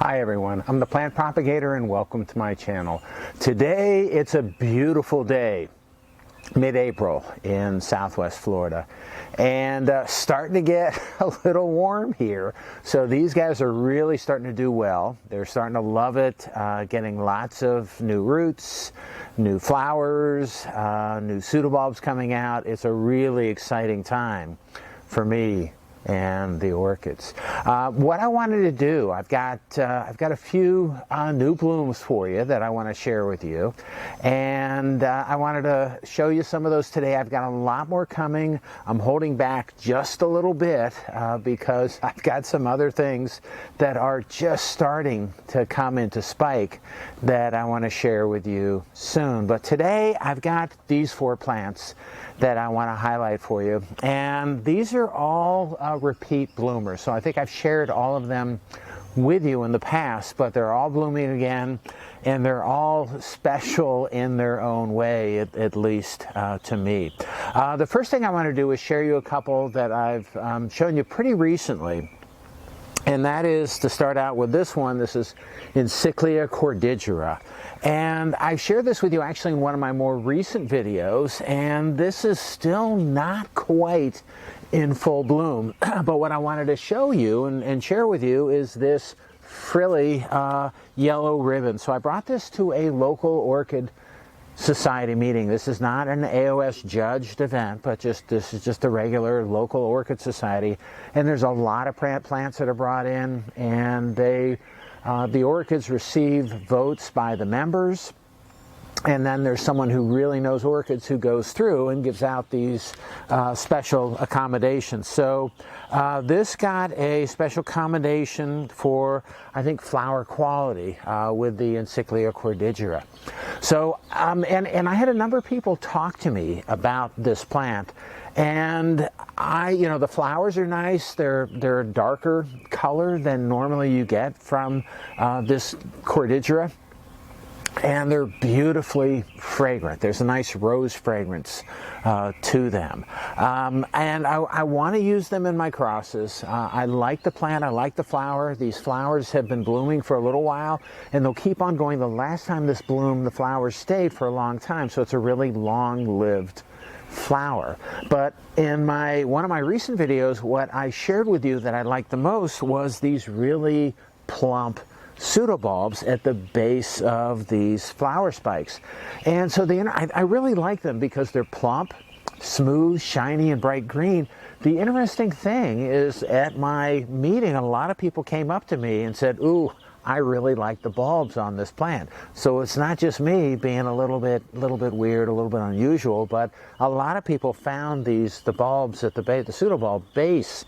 Hi everyone, I'm the plant propagator and welcome to my channel. Today it's a beautiful day, mid-April in Southwest Florida, and starting to get a little warm here. So these guys are really starting to do well. They're starting to love it, getting lots of new roots, new flowers, new pseudobulbs coming out. It's a really exciting time for me and the orchids. What I wanted to do, I've got a few new blooms for you that I want to share with you, and I wanted to show you some of those today. I've got a lot more coming. I'm holding back just a little bit because I've got some other things that are just starting to come into spike that I want to share with you soon. But today I've got these 4 plants that I want to highlight for you, and these are all repeat bloomers. So I think I've shared all of them with you in the past, but they're all blooming again, and they're all special in their own way, at least to me. The first thing I want to do is share you a couple that I've shown you pretty recently. And that is to start out with this one. This is Encyclia cordigera. And I shared this with you actually in one of my more recent videos, and this is still not quite in full bloom. But what I wanted to show you and share with you is this frilly yellow ribbon. So I brought this to a local orchid society meeting. This is not an AOS judged event, but this is just a regular local orchid society, and there's a lot of plants that are brought in, and the orchids receive votes by the members, and then there's someone who really knows orchids who goes through and gives out these special accommodations. So this got a special commendation for, I think, flower quality with the Encyclia cordigera. So, and I had a number of people talk to me about this plant, and the flowers are nice. They're a darker color than normally you get from this cordigera. And they're beautifully fragrant. There's a nice rose fragrance to them. And I want to use them in my crosses. I like the plant, I like the flower. These flowers have been blooming for a little while, and they'll keep on going. The last time this bloomed, the flowers stayed for a long time, so it's a really long-lived flower. But in one of my recent videos, what I shared with you that I liked the most was these really plump pseudobulbs at the base of these flower spikes. And so I really like them because they're plump, smooth, shiny, and bright green. The interesting thing is, at my meeting, a lot of people came up to me and said, "Ooh, I really like the bulbs on this plant." So it's not just me being a little bit weird, a little bit unusual, but a lot of people found the bulbs at the base, the pseudobulb base,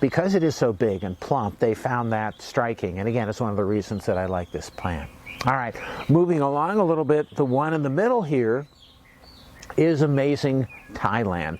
because it is so big and plump, they found that striking. And again, it's one of the reasons that I like this plant. All right, moving along a little bit, the one in the middle here is Amazing Thailand,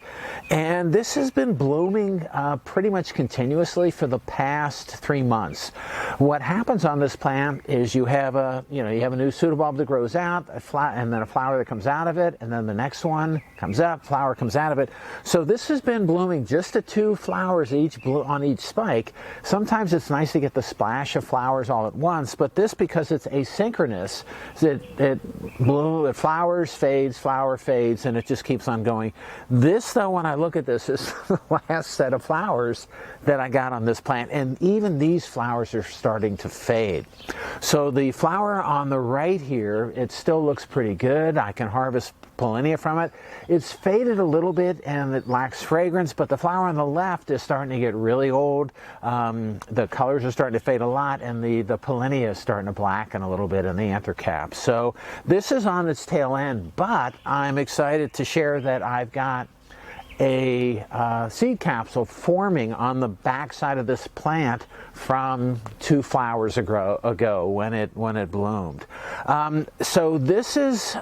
and this has been blooming pretty much continuously for the past 3 months. What happens on this plant is you have a new pseudobulb that grows out, and then a flower that comes out of it, and then the next one comes up, flower comes out of it. So this has been blooming just 2 flowers on each spike. Sometimes it's nice to get the splash of flowers all at once, but this, because it's asynchronous, it flowers, fades, flower fades, and it just keeps on going. This, though, when I look at this, is the last set of flowers that I got on this plant, and even these flowers are starting to fade. So the flower on the right here, it still looks pretty good. I can harvest pollinia from it. It's faded a little bit and it lacks fragrance, but the flower on the left is starting to get really old. The colors are starting to fade a lot, and the pollinia is starting to blacken a little bit in the anther cap. So this is on its tail end, but I'm excited to share that I've got a seed capsule forming on the back side of this plant from 2 flowers ago when it bloomed. So this is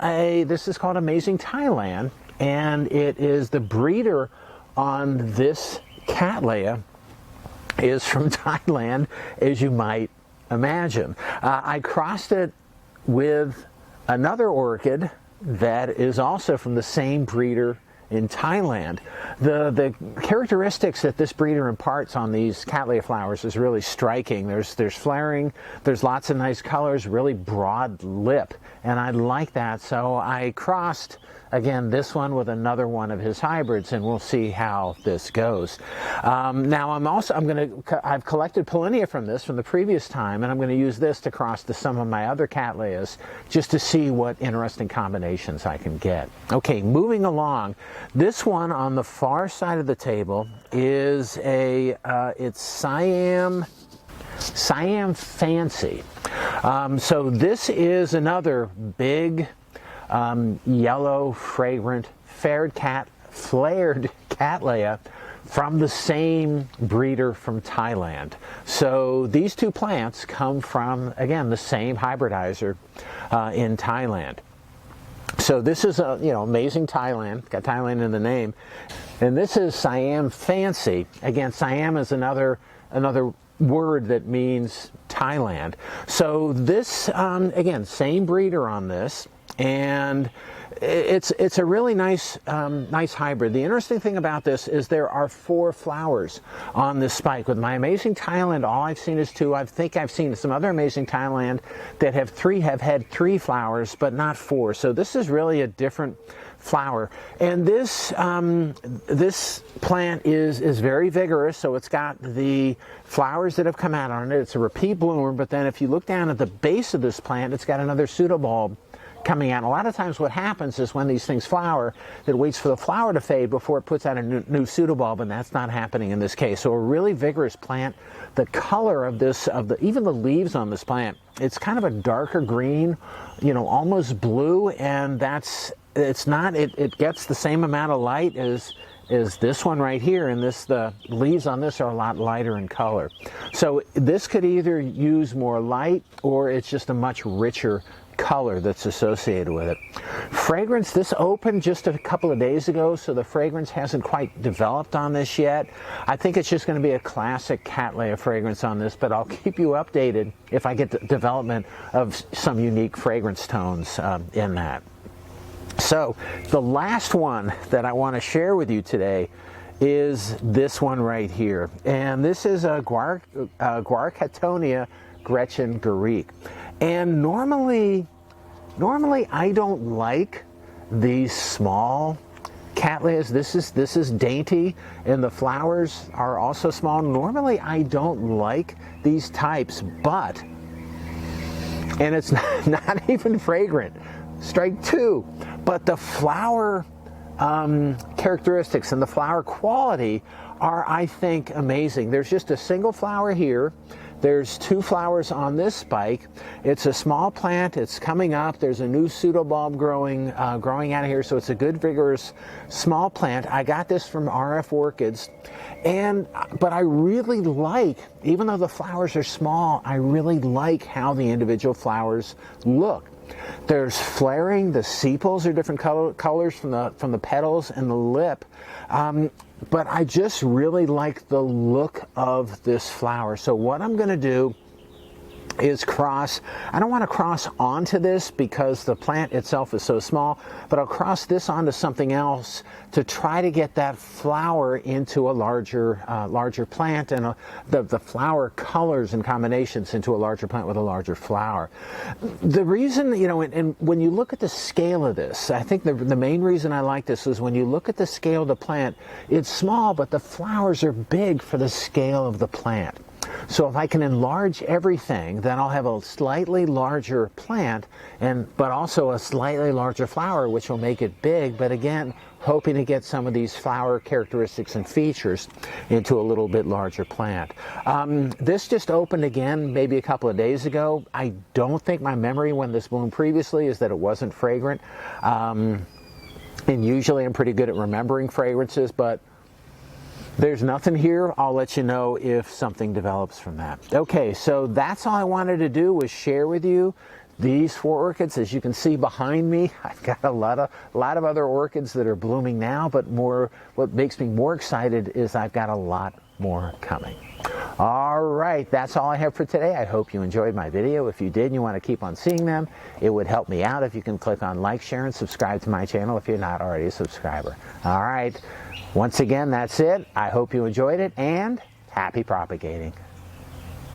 called Amazing Thailand, and it is the breeder on this cattleya is from Thailand, as you might imagine. I crossed it with another orchid that is also from the same breeder in Thailand. The characteristics that this breeder imparts on these Cattleya flowers is really striking. There's flaring, there's lots of nice colors, really broad lip, and I like that. So I crossed, again, this one with another one of his hybrids, and we'll see how this goes. Now I've collected pollinia from this from the previous time, and I'm going to use this to cross to some of my other Cattleyas just to see what interesting combinations I can get. Okay, moving along. This one on the far side of the table is it's Siam Fancy. So this is another big yellow, fragrant, flared Cattleya from the same breeder from Thailand. So these two plants come from, again, the same hybridizer in Thailand. So this is amazing Thailand, got Thailand in the name. And this is Siam Fancy. Again, Siam is another word that means Thailand. So this, again, same breeder on this, and it's a really nice hybrid. The interesting thing about this is there are 4 flowers on this spike. With my Amazing Thailand, all I've seen is 2. I think I've seen some other Amazing Thailand that have had 3 flowers, but not 4. So this is really a different flower. And this plant is very vigorous, so it's got the flowers that have come out on it. It's a repeat bloomer, but then if you look down at the base of this plant, it's got another pseudobulb coming out. A lot of times what happens is when these things flower, it waits for the flower to fade before it puts out a new pseudobulb, and that's not happening in this case. So a really vigorous plant. The color of this, even the leaves on this plant, it's kind of a darker green, almost blue, and it gets the same amount of light as this one right here, and the leaves on this are a lot lighter in color. So this could either use more light, or it's just a much richer color that's associated with it. Fragrance, this opened just a couple of days ago, so the fragrance hasn't quite developed on this yet. I think it's just going to be a classic Cattleya fragrance on this, but I'll keep you updated if I get the development of some unique fragrance tones in that. So the last one that I want to share with you today is this one right here, and this is a guar katoni Gretchen Garriques. And normally I don't like these small Cattleyas. This is dainty, and the flowers are also small. Normally I don't like these types, and it's not even fragrant. Strike 2. But the flower characteristics and the flower quality are, I think, amazing. There's just a single flower here. There's 2 flowers on this spike. It's a small plant. It's coming up. There's a new pseudobulb growing out of here, so it's a good, vigorous, small plant. I got this from RF Orchids, but I really like, even though the flowers are small, I really like how the individual flowers look. There's flaring. The sepals are different colors from the petals and the lip. But I just really like the look of this flower. So what I'm going to do is cross. I don't want to cross onto this because the plant itself is so small, but I'll cross this onto something else to try to get that flower into a larger plant, and the flower colors and combinations into a larger plant with a larger flower. The reason, and when you look at the scale of this, I think the main reason I like this is when you look at the scale of the plant, it's small, but the flowers are big for the scale of the plant. So if I can enlarge everything, then I'll have a slightly larger plant, but also a slightly larger flower, which will make it big, but again, hoping to get some of these flower characteristics and features into a little bit larger plant. This just opened again maybe a couple of days ago. I don't think my memory when this bloomed previously is that it wasn't fragrant. And usually I'm pretty good at remembering fragrances, but there's nothing here. I'll let you know if something develops from that. Okay, so that's all I wanted to do, was share with you these 4 orchids. As you can see behind me, I've got a lot of other orchids that are blooming now, but what makes me more excited is I've got a lot more coming. All right, that's all I have for today. I hope you enjoyed my video. If you did and you want to keep on seeing them, it would help me out if you can click on like, share, and subscribe to my channel if you're not already a subscriber. All right, once again, that's it. I hope you enjoyed it, and happy propagating.